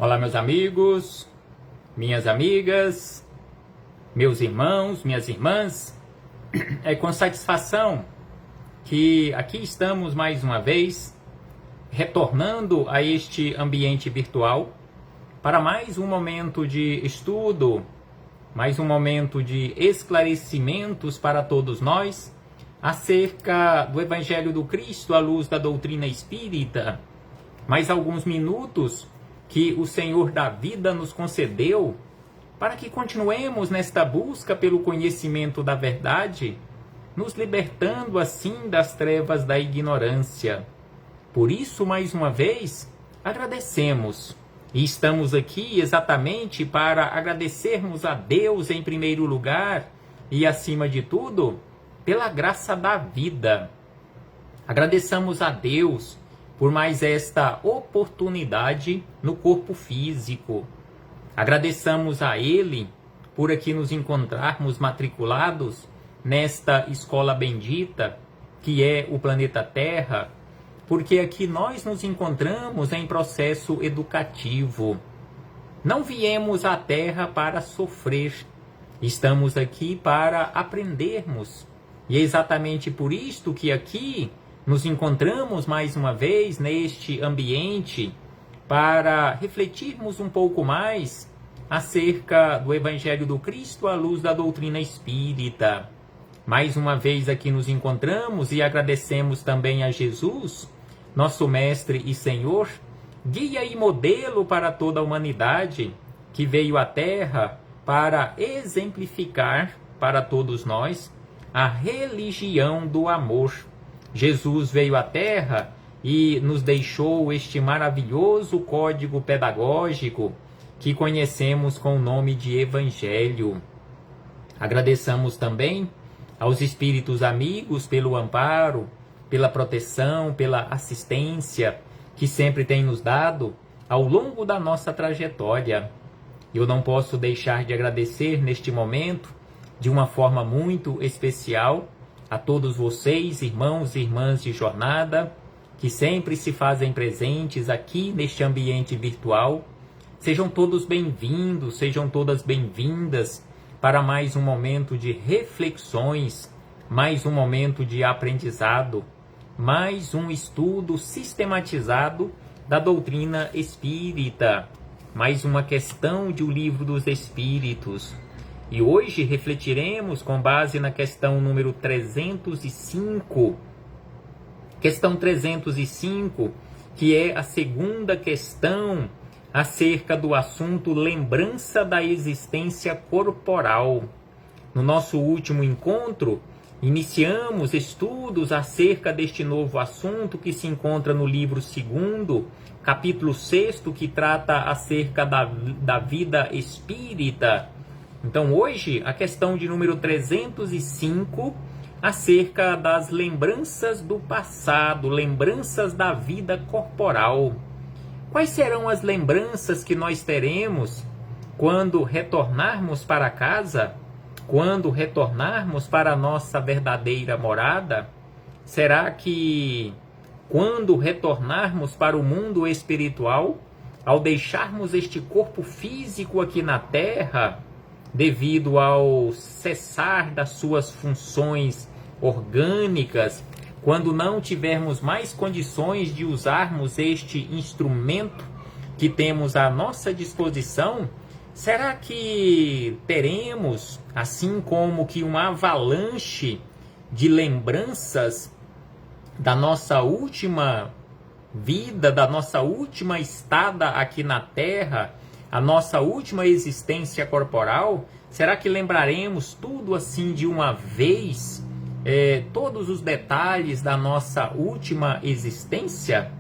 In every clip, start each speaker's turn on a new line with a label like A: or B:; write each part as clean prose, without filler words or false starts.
A: Olá, meus amigos, minhas amigas, meus irmãos, minhas irmãs. É com satisfação que aqui estamos mais uma vez, retornando a este ambiente virtual para mais um momento de estudo, mais um momento de esclarecimentos para todos nós acerca do Evangelho do Cristo à luz da doutrina espírita. Mais alguns minutos que o Senhor da vida nos concedeu para que continuemos nesta busca pelo conhecimento da verdade, nos libertando assim das trevas da ignorância. Por isso, mais uma vez, agradecemos. E estamos aqui exatamente para agradecermos a Deus em primeiro lugar e, acima de tudo, pela graça da vida. Agradeçamos a Deus por mais esta oportunidade no corpo físico. Agradeçamos a Ele por aqui nos encontrarmos matriculados nesta escola bendita, que é o planeta Terra, porque aqui nós nos encontramos em processo educativo. Não viemos à Terra para sofrer, estamos aqui para aprendermos. E é exatamente por isto que aqui nos encontramos mais uma vez neste ambiente para refletirmos um pouco mais acerca do Evangelho do Cristo à luz da doutrina espírita. Mais uma vez aqui nos encontramos e agradecemos também a Jesus, nosso Mestre e Senhor, guia e modelo para toda a humanidade, que veio à Terra para exemplificar para todos nós a religião do amor. Jesus veio à Terra e nos deixou este maravilhoso código pedagógico que conhecemos com o nome de Evangelho. Agradeçamos também aos espíritos amigos pelo amparo, pela proteção, pela assistência que sempre têm nos dado ao longo da nossa trajetória. Eu não posso deixar de agradecer neste momento, de uma forma muito especial, a todos vocês, irmãos e irmãs de jornada, que sempre se fazem presentes aqui neste ambiente virtual. Sejam todos bem-vindos, sejam todas bem-vindas para mais um momento de reflexões, mais um momento de aprendizado, mais um estudo sistematizado da doutrina espírita, mais uma questão de O Livro dos Espíritos. E hoje refletiremos com base na questão número 305. Questão 305, que é a segunda questão acerca do assunto lembrança da existência corporal. No nosso último encontro, iniciamos estudos acerca deste novo assunto que se encontra no livro 2º, capítulo 6º, que trata acerca da vida espírita. Então hoje a questão de número 305, acerca das lembranças do passado, lembranças da vida corporal. Quais serão as lembranças que nós teremos quando retornarmos para casa? Quando retornarmos para a nossa verdadeira morada? Será que quando retornarmos para o mundo espiritual, ao deixarmos este corpo físico aqui na Terra, devido ao cessar das suas funções orgânicas, quando não tivermos mais condições de usarmos este instrumento que temos à nossa disposição, será que teremos, assim como que uma avalanche de lembranças da nossa última vida, da nossa última estada aqui na Terra, a nossa última existência corporal? Será que lembraremos tudo assim de uma vez? Todos os detalhes da nossa última existência?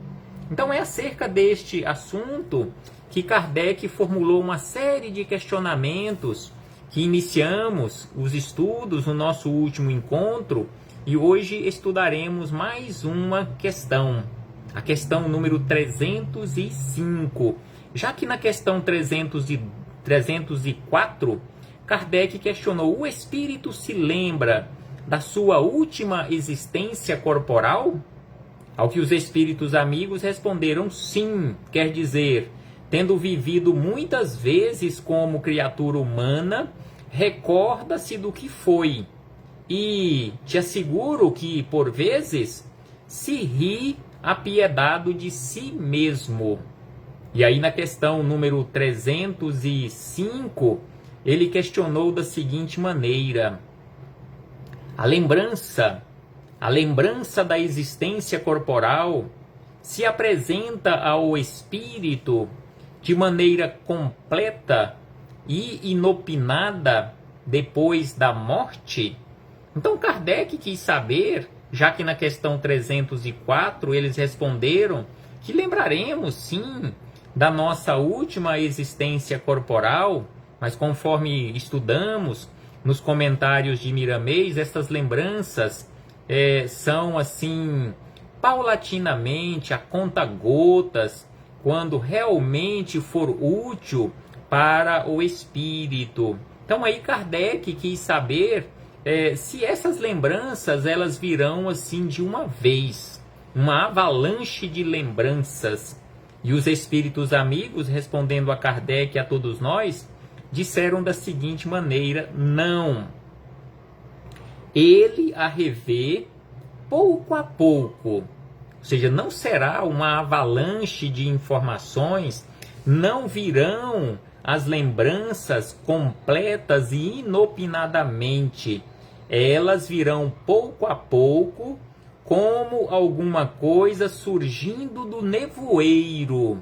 A: Então é acerca deste assunto que Kardec formulou uma série de questionamentos, que iniciamos os estudos no nosso último encontro, e hoje estudaremos mais uma questão, a questão número 305. Já que na questão 304, Kardec questionou: o espírito se lembra da sua última existência corporal? Ao que os espíritos amigos responderam sim, quer dizer, tendo vivido muitas vezes como criatura humana, recorda-se do que foi. E te asseguro que, por vezes, se ri apiedado de si mesmo. E aí, na questão número 305, ele questionou da seguinte maneira: a lembrança da existência corporal se apresenta ao espírito de maneira completa e inopinada depois da morte? Então Kardec quis saber, já que na questão 304 eles responderam que lembraremos sim da nossa última existência corporal, mas conforme estudamos nos comentários de Miramês, essas lembranças são assim paulatinamente, a conta-gotas, quando realmente for útil para o espírito. Então aí Kardec quis saber se essas lembranças elas virão assim de uma vez, uma avalanche de lembranças. E os espíritos amigos, respondendo a Kardec e a todos nós, disseram da seguinte maneira: não. Ele a revê pouco a pouco. Ou seja, não será uma avalanche de informações, não virão as lembranças completas e inopinadamente. Elas virão pouco a pouco, como alguma coisa surgindo do nevoeiro.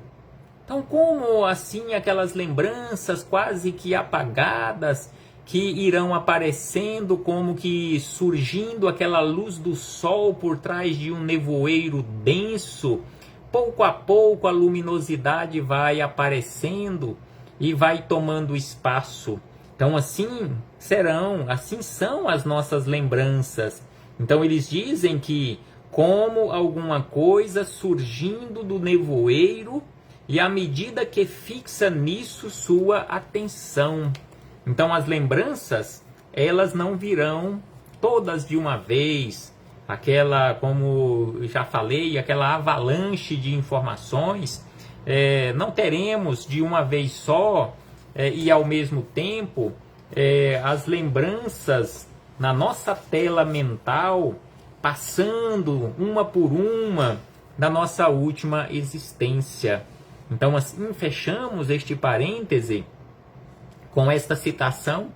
A: Então, como assim aquelas lembranças quase que apagadas, que irão aparecendo como que surgindo aquela luz do sol por trás de um nevoeiro denso, pouco a pouco a luminosidade vai aparecendo e vai tomando espaço. Então assim são as nossas lembranças. Então eles dizem que como alguma coisa surgindo do nevoeiro, e à medida que fixa nisso sua atenção. Então as lembranças, elas não virão todas de uma vez, aquela, como já falei, aquela avalanche de informações, não teremos de uma vez só, e ao mesmo tempo, as lembranças na nossa tela mental, passando uma por uma da nossa última existência. Então assim fechamos este parêntese com esta citação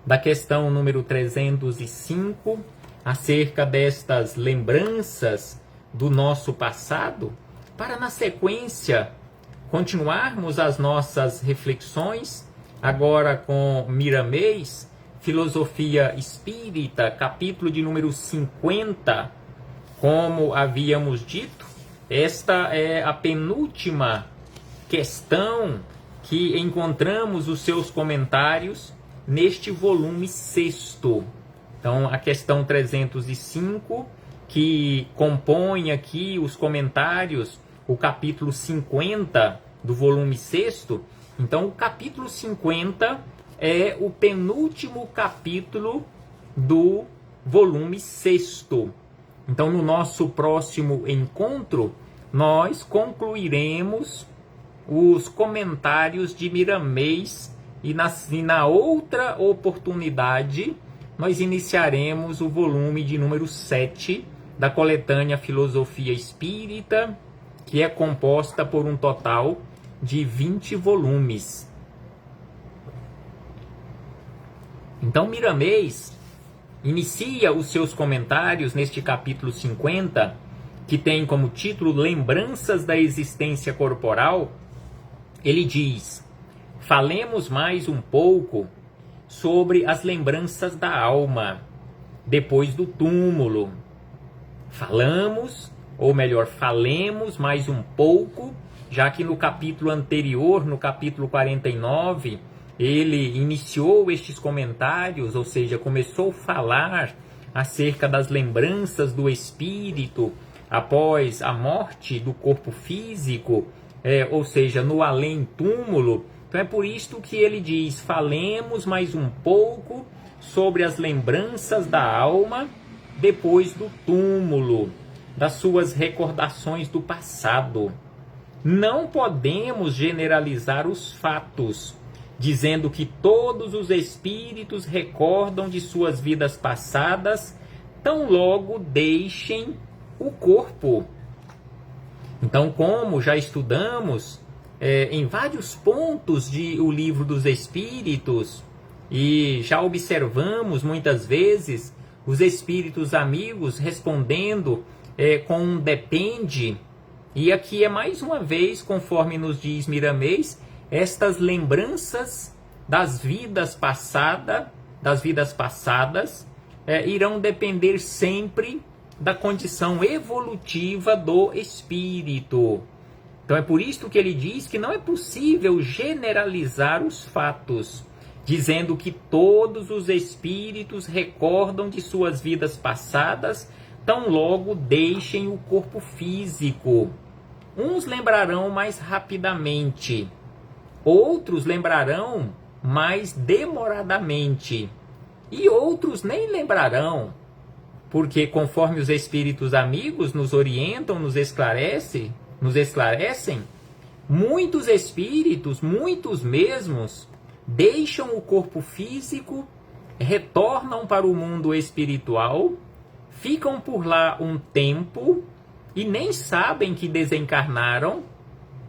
A: da questão número 305, acerca destas lembranças do nosso passado, para na sequência continuarmos as nossas reflexões, agora com Miramês, Filosofia Espírita, capítulo de número 50. Como havíamos dito, esta é a penúltima questão que encontramos os seus comentários neste volume 6º. Então, a questão 305, que compõe aqui os comentários, o capítulo 50 do volume 6º. Então, o capítulo 50 é o penúltimo capítulo do volume 6º. Então, no nosso próximo encontro, nós concluiremos os comentários de Miramês e na outra oportunidade nós iniciaremos o volume de número 7 da coletânea Filosofia Espírita, que é composta por um total de 20 volumes. Então Miramês inicia os seus comentários neste capítulo 50, que tem como título Lembranças da Existência Corporal. Ele diz: falemos mais um pouco sobre as lembranças da alma depois do túmulo. Falemos mais um pouco, já que no capítulo anterior, no capítulo 49, ele iniciou estes comentários, ou seja, começou a falar acerca das lembranças do espírito após a morte do corpo físico, ou seja, no além-túmulo. Então é por isto que ele diz: falemos mais um pouco sobre as lembranças da alma depois do túmulo, das suas recordações do passado. Não podemos generalizar os fatos, dizendo que todos os espíritos recordam de suas vidas passadas, tão logo deixem o corpo. Então, como já estudamos em vários pontos do Livro dos Espíritos, e já observamos muitas vezes os espíritos amigos respondendo com um depende, e aqui é mais uma vez, conforme nos diz Miramês, estas lembranças das vidas passadas irão depender sempre da condição evolutiva do espírito. Então é por isso que ele diz que não é possível generalizar os fatos, dizendo que todos os espíritos recordam de suas vidas passadas, tão logo deixem o corpo físico. Uns lembrarão mais rapidamente, outros lembrarão mais demoradamente, e outros nem lembrarão, porque conforme os espíritos amigos nos orientam, nos esclarecem, muitos espíritos, muitos mesmos, deixam o corpo físico, retornam para o mundo espiritual, ficam por lá um tempo e nem sabem que desencarnaram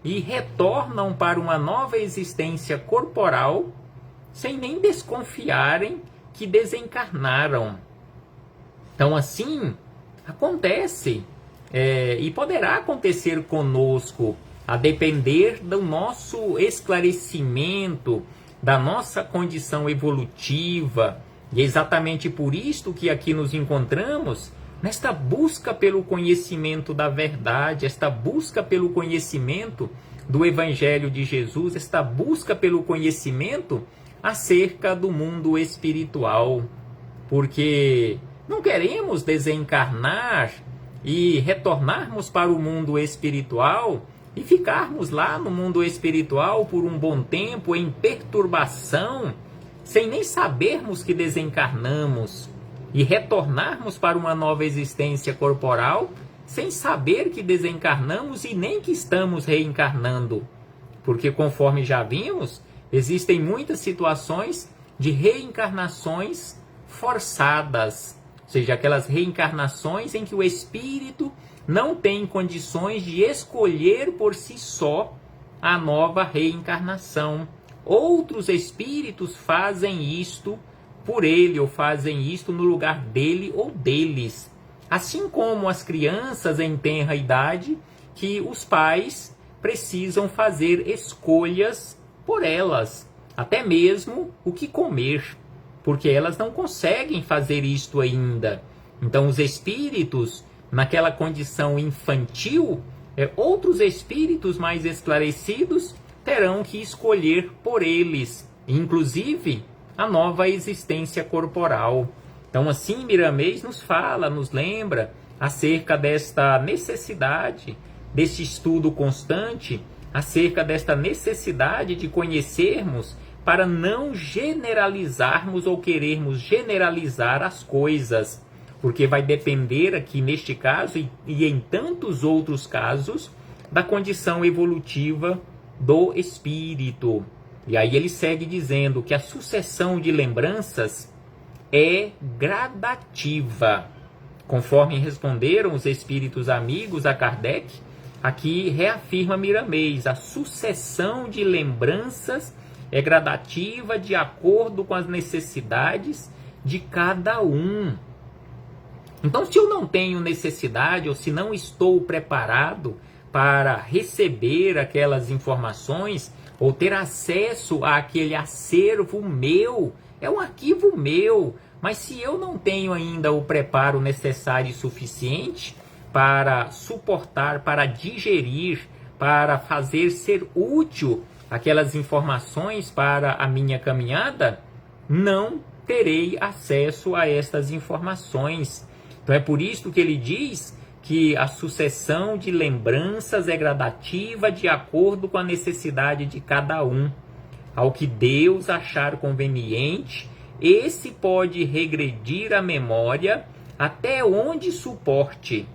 A: e retornam para uma nova existência corporal sem nem desconfiarem que desencarnaram. Então assim acontece e poderá acontecer conosco, a depender do nosso esclarecimento, da nossa condição evolutiva. E é exatamente por isto que aqui nos encontramos, nesta busca pelo conhecimento da verdade, esta busca pelo conhecimento do Evangelho de Jesus, esta busca pelo conhecimento acerca do mundo espiritual. Porque não queremos desencarnar e retornarmos para o mundo espiritual e ficarmos lá no mundo espiritual por um bom tempo em perturbação, sem nem sabermos que desencarnamos, e retornarmos para uma nova existência corporal sem saber que desencarnamos e nem que estamos reencarnando. Porque, conforme já vimos, existem muitas situações de reencarnações forçadas, ou seja, aquelas reencarnações em que o espírito não tem condições de escolher por si só a nova reencarnação. Outros espíritos fazem isto por ele, ou fazem isto no lugar dele ou deles. Assim como as crianças em tenra idade, que os pais precisam fazer escolhas por elas, até mesmo o que comer, porque elas não conseguem fazer isto ainda. Então os espíritos, naquela condição infantil, outros espíritos mais esclarecidos terão que escolher por eles, inclusive a nova existência corporal. Então assim Miramês nos fala, nos lembra acerca desta necessidade, deste estudo constante, acerca desta necessidade de conhecermos para não generalizarmos ou querermos generalizar as coisas, porque vai depender aqui neste caso e em tantos outros casos da condição evolutiva do espírito. E aí ele segue dizendo que a sucessão de lembranças é gradativa. Conforme responderam os espíritos amigos a Kardec, aqui reafirma Miramês, a sucessão de lembranças é gradativa de acordo com as necessidades de cada um. Então, se eu não tenho necessidade ou se não estou preparado para receber aquelas informações ou ter acesso àquele acervo meu, é um arquivo meu, mas se eu não tenho ainda o preparo necessário e suficiente para suportar, para digerir, para fazer ser útil aquelas informações para a minha caminhada, não terei acesso a estas informações. Então é por isso que ele diz que a sucessão de lembranças é gradativa de acordo com a necessidade de cada um. Ao que Deus achar conveniente, esse pode regredir a memória até onde suporte,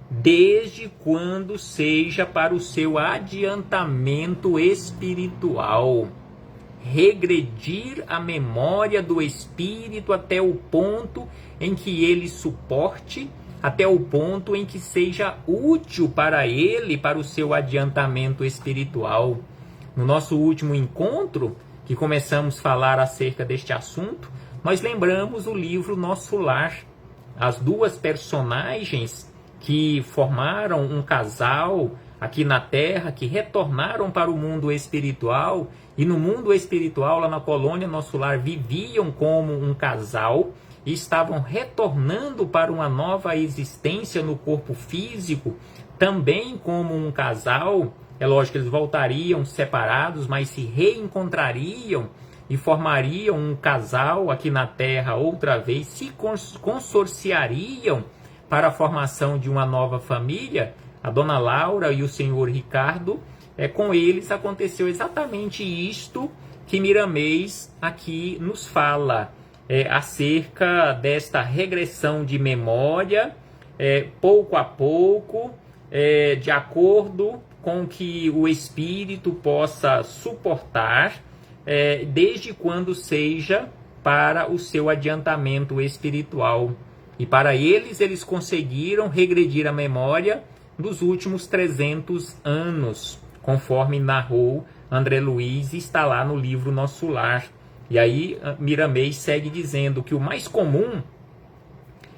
A: desde quando seja para o seu adiantamento espiritual. Regredir a memória do espírito até o ponto em que ele suporte, até o ponto em que seja útil para ele, para o seu adiantamento espiritual. No nosso último encontro, que começamos a falar acerca deste assunto, nós lembramos o livro Nosso Lar. As duas personagens que formaram um casal aqui na Terra, que retornaram para o mundo espiritual, e no mundo espiritual, lá na colônia Nosso Lar, viviam como um casal e estavam retornando para uma nova existência no corpo físico, também como um casal. É lógico que eles voltariam separados, mas se reencontrariam e formariam um casal aqui na Terra outra vez, se consorciariam para a formação de uma nova família. A dona Laura e o senhor Ricardo, com eles aconteceu exatamente isto que Miramês aqui nos fala, acerca desta regressão de memória, pouco a pouco, de acordo com que o espírito possa suportar, desde quando seja para o seu adiantamento espiritual. E para eles conseguiram regredir a memória dos últimos 300 anos, conforme narrou André Luiz, está lá no livro Nosso Lar. E aí Miramês segue dizendo que o mais comum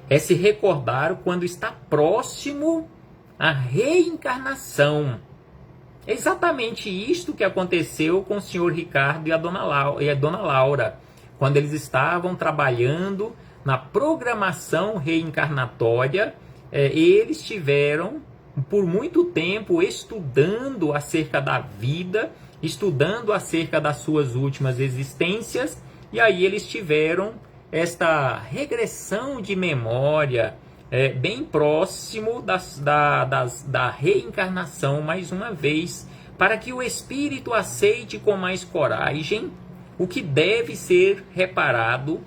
A: é se recordar quando está próximo à reencarnação. É exatamente isto que aconteceu com o senhor Ricardo e a dona Laura, quando eles estavam trabalhando na programação reencarnatória. Eles tiveram por muito tempo estudando acerca da vida, estudando acerca das suas últimas existências, e aí eles tiveram esta regressão de memória, bem próximo da reencarnação mais uma vez, para que o espírito aceite com mais coragem o que deve ser reparado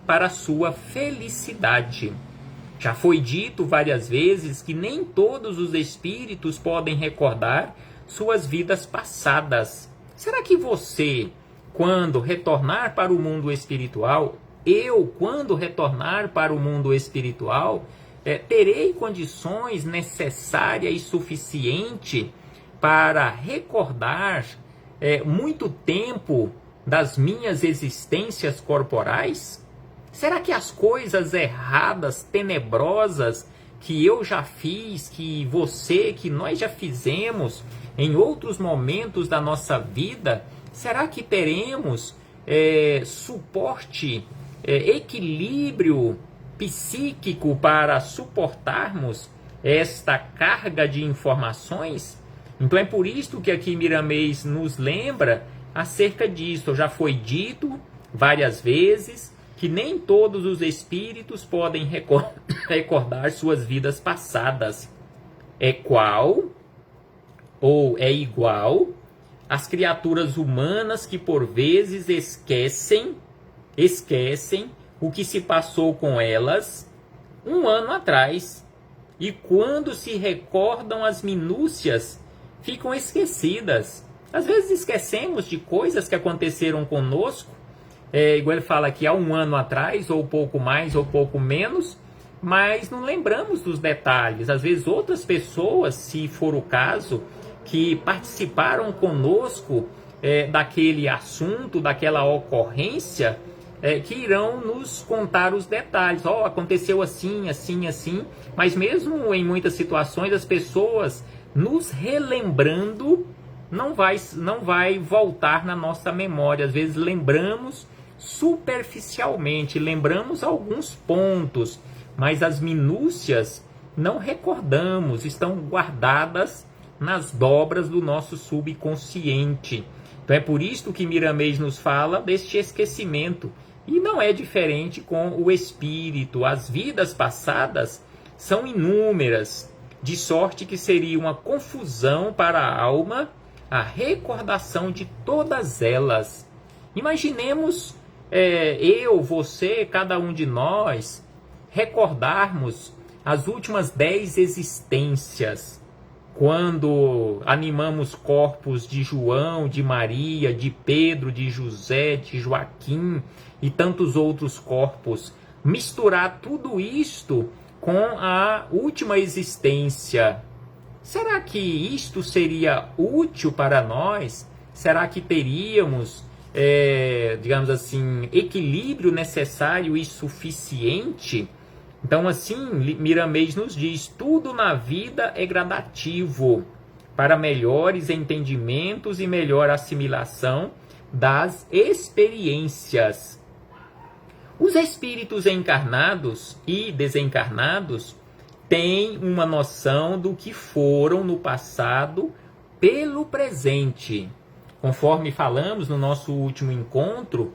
A: para a sua felicidade. Já foi dito várias vezes que nem todos os espíritos podem recordar suas vidas passadas. Será que você, quando retornar para o mundo espiritual, quando retornar para o mundo espiritual, terei condições necessárias e suficiente para recordar muito tempo das minhas existências corporais? Será que as coisas erradas, tenebrosas, que eu já fiz, que você, que nós já fizemos em outros momentos da nossa vida, será que teremos suporte, equilíbrio psíquico para suportarmos esta carga de informações? Então é por isso que aqui Miramês nos lembra acerca disso. Já foi dito várias vezes que nem todos os espíritos podem recordar suas vidas passadas. É igual às criaturas humanas que por vezes esquecem o que se passou com elas um ano atrás, e quando se recordam as minúcias, ficam esquecidas. Às vezes esquecemos de coisas que aconteceram conosco, igual ele fala aqui, há um ano atrás, ou pouco mais, ou pouco menos, mas não lembramos dos detalhes. Às vezes outras pessoas, se for o caso, que participaram conosco daquele assunto, daquela ocorrência, que irão nos contar os detalhes. Aconteceu assim, assim, assim, mas mesmo em muitas situações, as pessoas nos relembrando não vai voltar na nossa memória. Às vezes lembramos superficialmente, lembramos alguns pontos, mas as minúcias não recordamos, estão guardadas nas dobras do nosso subconsciente. Então é por isso que Miramês nos fala deste esquecimento. E não é diferente com o espírito. As vidas passadas são inúmeras, de sorte que seria uma confusão para a alma a recordação de todas elas. Imaginemos eu, você, cada um de nós, recordarmos as últimas 10 existências, quando animamos corpos de João, de Maria, de Pedro, de José, de Joaquim e tantos outros corpos, misturar tudo isto com a última existência, será que isto seria útil para nós? Será que teríamos, digamos assim, equilíbrio necessário e suficiente? Então, assim, Miramês nos diz, tudo na vida é gradativo para melhores entendimentos e melhor assimilação das experiências. Os espíritos encarnados e desencarnados têm uma noção do que foram no passado pelo presente. Conforme falamos no nosso último encontro,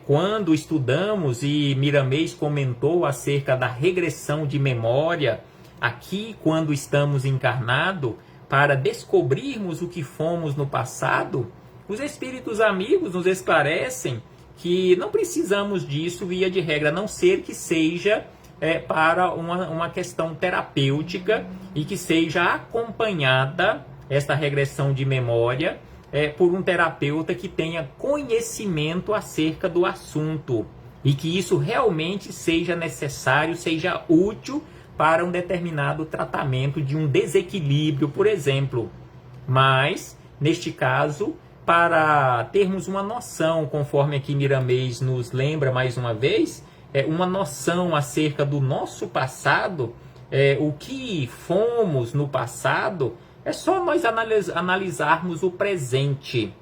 A: quando estudamos e Miramês comentou acerca da regressão de memória, aqui quando estamos encarnados, para descobrirmos o que fomos no passado, os espíritos amigos nos esclarecem que não precisamos disso via de regra, a não ser que seja para uma questão terapêutica e que seja acompanhada esta regressão de memória por um terapeuta que tenha conhecimento acerca do assunto e que isso realmente seja necessário, seja útil para um determinado tratamento de um desequilíbrio, por exemplo. Mas, neste caso, para termos uma noção, conforme aqui Miramês nos lembra mais uma vez, uma noção acerca do nosso passado, o que fomos no passado, é só nós analisarmos o presente.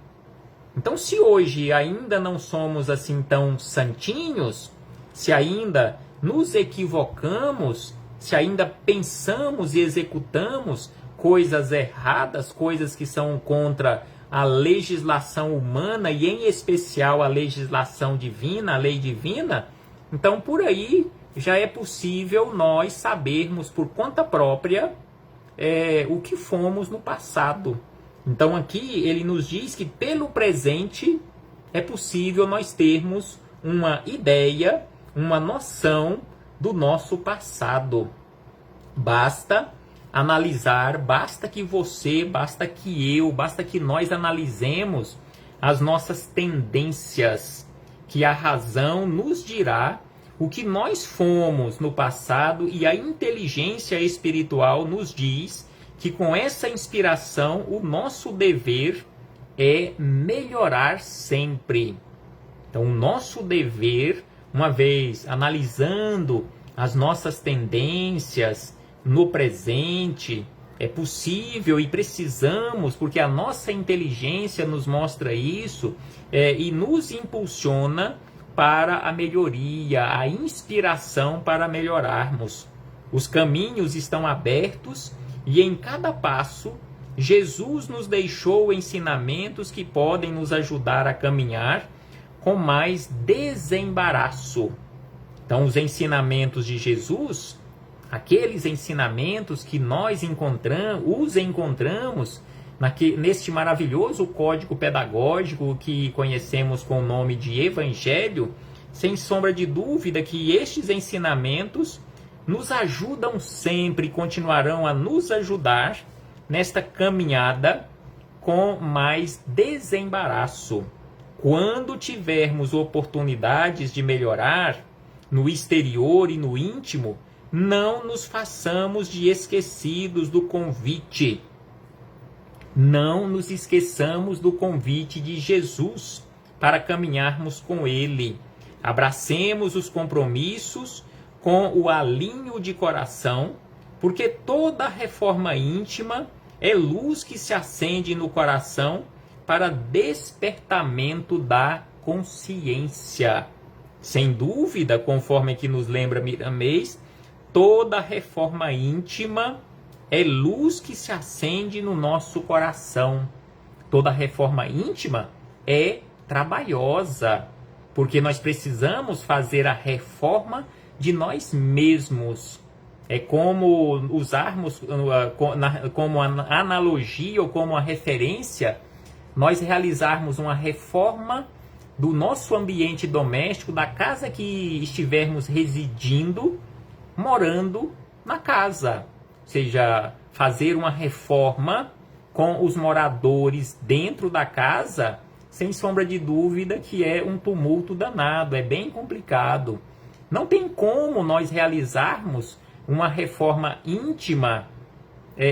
A: Então, se hoje ainda não somos assim tão santinhos, se ainda nos equivocamos, se ainda pensamos e executamos coisas erradas, coisas que são contra a legislação humana e em especial a legislação divina, a lei divina, então por aí já é possível nós sabermos por conta própria o que fomos no passado. Então aqui ele nos diz que pelo presente é possível nós termos uma ideia, uma noção do nosso passado. Basta analisar, basta que você, basta que eu, basta que nós analisemos as nossas tendências, que a razão nos dirá o que nós fomos no passado e a inteligência espiritual nos diz que com essa inspiração o nosso dever é melhorar sempre. Então o nosso dever, uma vez analisando as nossas tendências no presente, é possível e precisamos, porque a nossa inteligência nos mostra isso e nos impulsiona para a melhoria, a inspiração para melhorarmos. Os caminhos estão abertos e em cada passo Jesus nos deixou ensinamentos que podem nos ajudar a caminhar com mais desembaraço. Então, os ensinamentos de Jesus, aqueles ensinamentos que nós encontramos neste maravilhoso código pedagógico que conhecemos com o nome de Evangelho, sem sombra de dúvida que estes ensinamentos nos ajudam sempre e continuarão a nos ajudar nesta caminhada com mais desembaraço. Quando tivermos oportunidades de melhorar no exterior e no íntimo, não nos façamos de esquecidos do convite. Não nos esqueçamos do convite de Jesus para caminharmos com Ele. Abracemos os compromissos com o alinho de coração, porque toda reforma íntima é luz que se acende no coração para despertamento da consciência. Sem dúvida, conforme que nos lembra Miramês, toda reforma íntima é luz que se acende no nosso coração. Toda reforma íntima é trabalhosa, porque nós precisamos fazer a reforma de nós mesmos. É como usarmos como analogia ou como a referência, nós realizarmos uma reforma do nosso ambiente doméstico, da casa que estivermos residindo, morando na casa, ou seja, fazer uma reforma com os moradores dentro da casa, sem sombra de dúvida que é um tumulto danado, é bem complicado. Não tem como nós realizarmos uma reforma íntima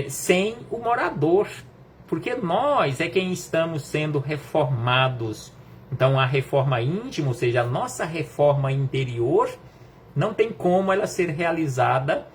A: sem o morador, porque nós é quem estamos sendo reformados. Então a reforma íntima, ou seja, a nossa reforma interior, não tem como ela ser realizada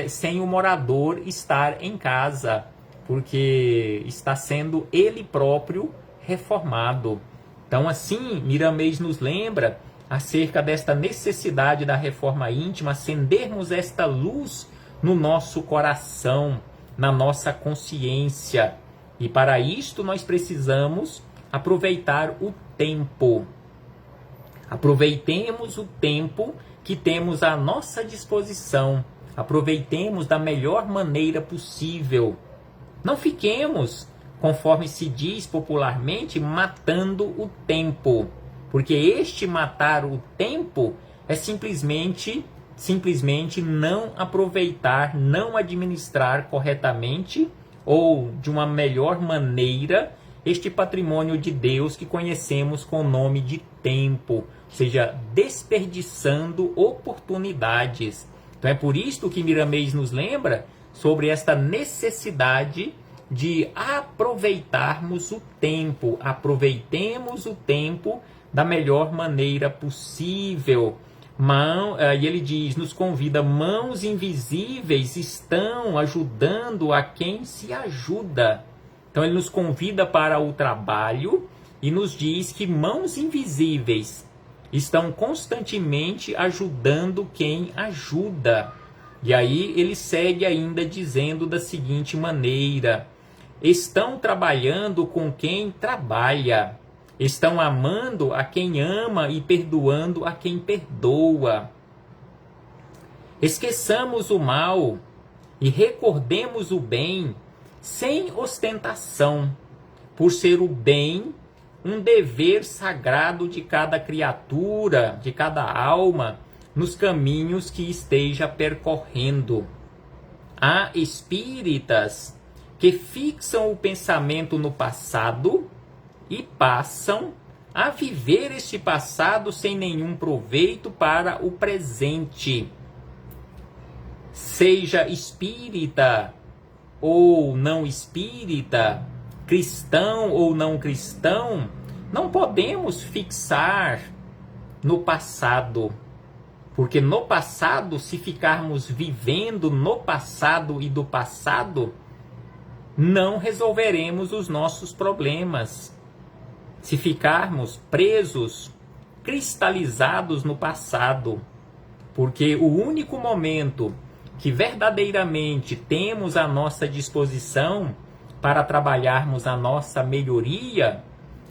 A: sem o morador estar em casa, porque está sendo ele próprio reformado. Então assim, Miramês nos lembra acerca desta necessidade da reforma íntima, acendermos esta luz no nosso coração, na nossa consciência. E para isto nós precisamos aproveitar o tempo. Aproveitemos o tempo que temos à nossa disposição. Aproveitemos da melhor maneira possível. Não fiquemos, conforme se diz popularmente, matando o tempo. Porque este matar o tempo é simplesmente não aproveitar, não administrar corretamente ou de uma melhor maneira este patrimônio de Deus que conhecemos com o nome de tempo, ou seja, desperdiçando oportunidades. Então é por isso que Miramês nos lembra sobre esta necessidade de aproveitarmos o tempo. Aproveitemos o tempo da melhor maneira possível. E ele diz, nos convida, mãos invisíveis estão ajudando a quem se ajuda. Então ele nos convida para o trabalho e nos diz que mãos invisíveis estão constantemente ajudando quem ajuda. E aí ele segue ainda dizendo da seguinte maneira: estão trabalhando com quem trabalha. Estão amando a quem ama e perdoando a quem perdoa. Esqueçamos o mal e recordemos o bem sem ostentação, por ser o bem um dever sagrado de cada criatura, de cada alma, nos caminhos que esteja percorrendo. Há espíritas que fixam o pensamento no passado e passam a viver este passado sem nenhum proveito para o presente. Seja espírita ou não espírita, cristão ou não cristão, não podemos fixar no passado. Porque no passado, se ficarmos vivendo no passado e do passado, não resolveremos os nossos problemas. Se ficarmos presos, cristalizados no passado, porque o único momento que verdadeiramente temos à nossa disposição para trabalharmos a nossa melhoria,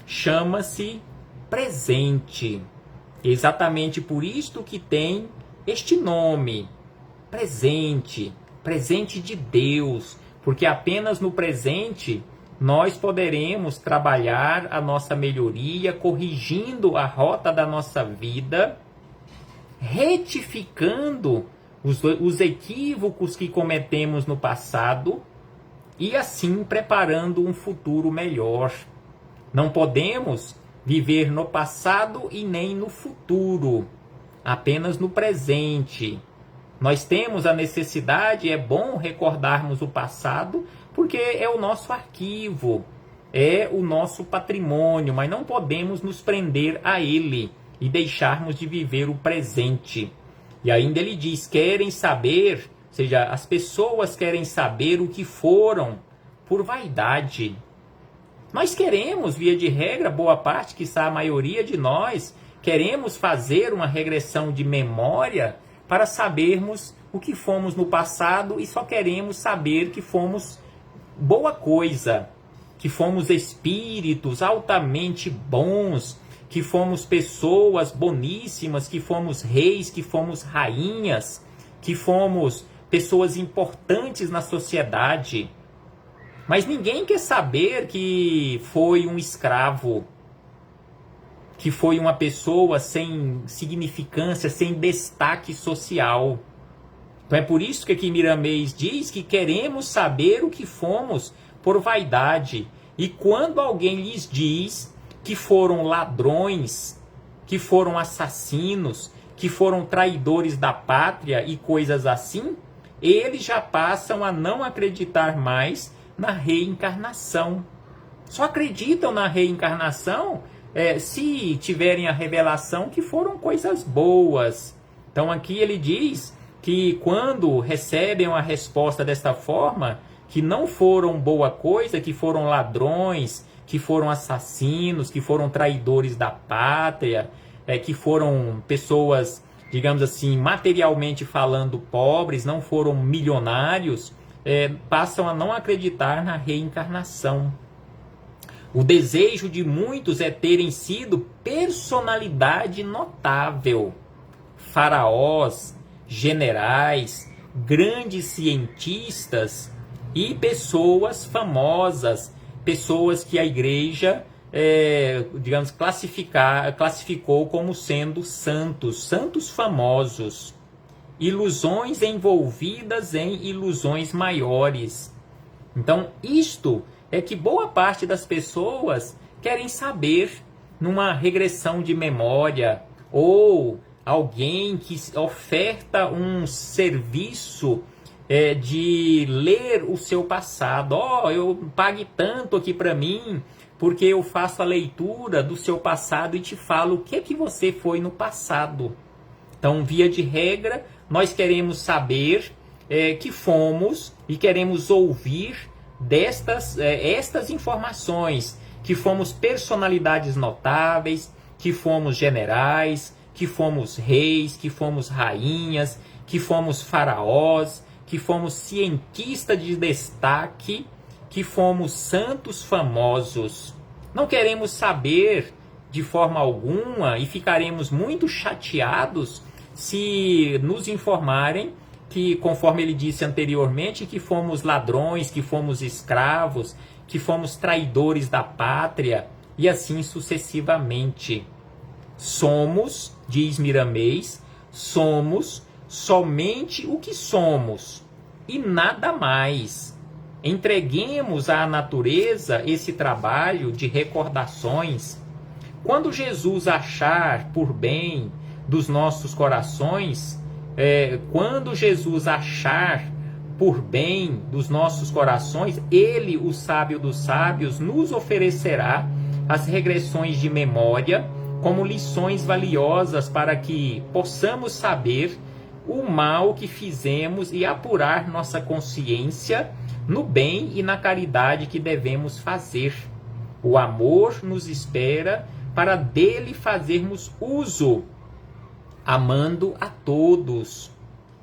A: chama-se presente. Exatamente por isto que tem este nome, presente, presente de Deus, porque apenas no presente nós poderemos trabalhar a nossa melhoria, corrigindo a rota da nossa vida, retificando os equívocos que cometemos no passado e assim preparando um futuro melhor. Não podemos viver no passado e nem no futuro, apenas no presente. Nós temos a necessidade, é bom recordarmos o passado, porque é o nosso arquivo, é o nosso patrimônio, mas não podemos nos prender a ele e deixarmos de viver o presente. E ainda ele diz, querem saber, ou seja, as pessoas querem saber o que foram por vaidade. Nós queremos, via de regra, boa parte, quiçá a maioria de nós, queremos fazer uma regressão de memória para sabermos o que fomos no passado e só queremos saber que fomos boa coisa, que fomos espíritos altamente bons, que fomos pessoas boníssimas, que fomos reis, que fomos rainhas, que fomos pessoas importantes na sociedade. Mas ninguém quer saber que foi um escravo, que foi uma pessoa sem significância, sem destaque social. Então é por isso que aqui Miramês diz que queremos saber o que fomos por vaidade. E quando alguém lhes diz que foram ladrões, que foram assassinos, que foram traidores da pátria e coisas assim, eles já passam a não acreditar mais na reencarnação. Só acreditam na reencarnação se tiverem a revelação que foram coisas boas. Então aqui ele diz que quando recebem a resposta desta forma, que não foram boa coisa, que foram ladrões, que foram assassinos, que foram traidores da pátria, que foram pessoas, digamos assim, materialmente falando, pobres, não foram milionários, passam a não acreditar na reencarnação. O desejo de muitos é terem sido personalidade notável, faraós, generais, grandes cientistas e pessoas famosas, pessoas que a igreja, digamos, classificou como sendo santos, santos famosos, ilusões envolvidas em ilusões maiores. Então, isto é que boa parte das pessoas querem saber numa regressão de memória ou alguém que oferta um serviço de ler o seu passado. Eu pague tanto aqui para mim porque eu faço a leitura do seu passado e te falo o que você foi no passado. Então, via de regra, nós queremos saber que fomos e queremos ouvir estas informações, que fomos personalidades notáveis, que fomos generais, que fomos reis, que fomos rainhas, que fomos faraós, que fomos cientistas de destaque, que fomos santos famosos. Não queremos saber de forma alguma e ficaremos muito chateados se nos informarem que, conforme ele disse anteriormente, que fomos ladrões, que fomos escravos, que fomos traidores da pátria, e assim sucessivamente. Somos, diz Miramês, somos somente o que somos, e nada mais. Entreguemos à natureza esse trabalho de recordações. Quando Jesus achar por bem dos nossos corações, quando Jesus achar por bem dos nossos corações, ele, o sábio dos sábios, nos oferecerá as regressões de memória como lições valiosas para que possamos saber o mal que fizemos e apurar nossa consciência no bem e na caridade que devemos fazer. O amor nos espera para dele fazermos uso, amando a todos.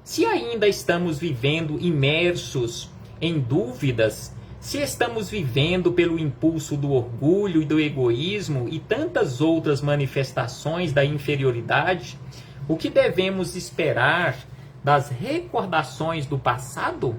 A: Se ainda estamos vivendo imersos em dúvidas, se estamos vivendo pelo impulso do orgulho e do egoísmo e tantas outras manifestações da inferioridade, o que devemos esperar das recordações do passado?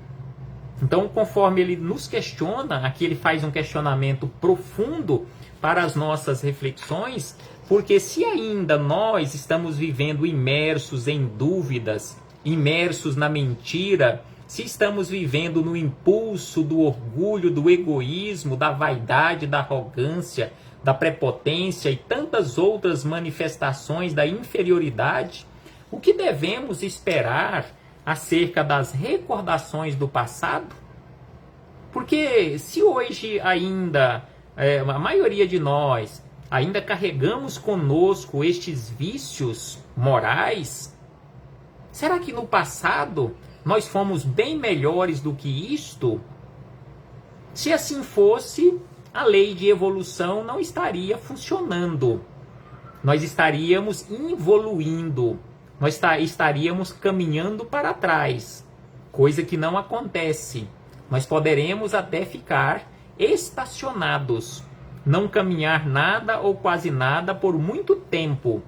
A: Então, conforme ele nos questiona, aqui ele faz um questionamento profundo para as nossas reflexões, porque se ainda nós estamos vivendo imersos em dúvidas, imersos na mentira, se estamos vivendo no impulso do orgulho, do egoísmo, da vaidade, da arrogância, da prepotência e tantas outras manifestações da inferioridade, o que devemos esperar acerca das recordações do passado? Porque se hoje ainda, a maioria de nós, ainda carregamos conosco estes vícios morais, será que no passado nós fomos bem melhores do que isto? Se assim fosse, a lei de evolução não estaria funcionando. Nós estaríamos evoluindo. Nós estaríamos caminhando para trás. Coisa que não acontece. Nós poderemos até ficar estacionados. Não caminhar nada ou quase nada por muito tempo.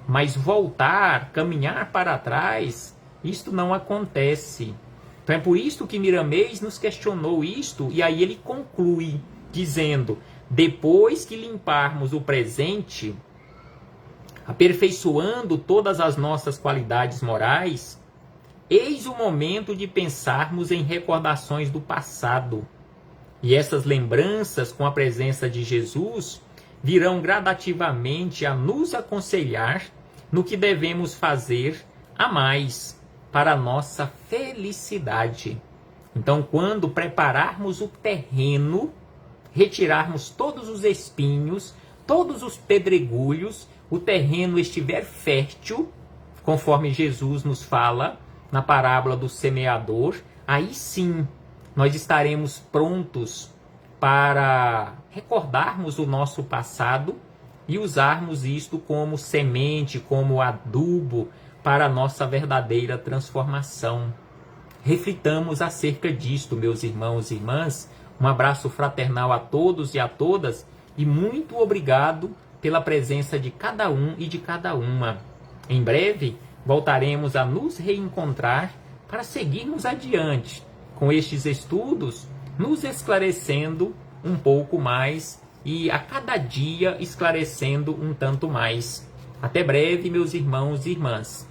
A: Mas voltar, caminhar para trás, isto não acontece. Então é por isso que Miramês nos questionou isto, e aí ele conclui dizendo: depois que limparmos o presente, aperfeiçoando todas as nossas qualidades morais, Eis o momento de pensarmos em recordações do passado. E essas lembranças, com a presença de Jesus, virão gradativamente a nos aconselhar no que devemos fazer a mais para a nossa felicidade. Então, quando prepararmos o terreno, retirarmos todos os espinhos, todos os pedregulhos, o terreno estiver fértil, conforme Jesus nos fala na parábola do semeador, aí sim nós estaremos prontos para recordarmos o nosso passado e usarmos isto como semente, como adubo para a nossa verdadeira transformação. Reflitamos acerca disto, meus irmãos e irmãs. Um abraço fraternal a todos e a todas e muito obrigado pela presença de cada um e de cada uma. Em breve voltaremos a nos reencontrar para seguirmos adiante com estes estudos, nos esclarecendo um pouco mais e a cada dia esclarecendo um tanto mais. Até breve, meus irmãos e irmãs.